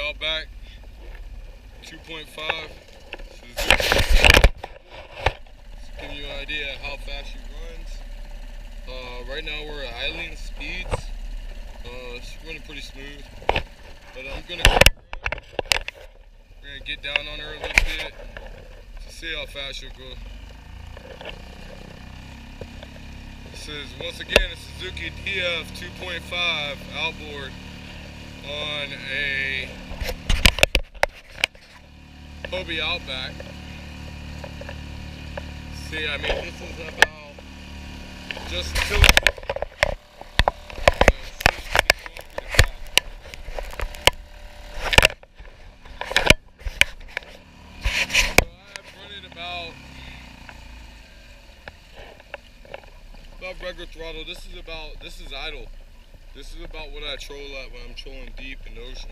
Outback 2.5 suzuki. Just to give you an idea of how fast she runs. Right now we're at idling speeds. It's running pretty smooth, but I'm gonna get down on her a little bit to see how fast she'll go. This is once again a Suzuki df2.5 outboard on a Hobie Outback. See, I mean, this is about just till about regular throttle. This is idle. This is about what I troll at when I'm trolling deep in the ocean.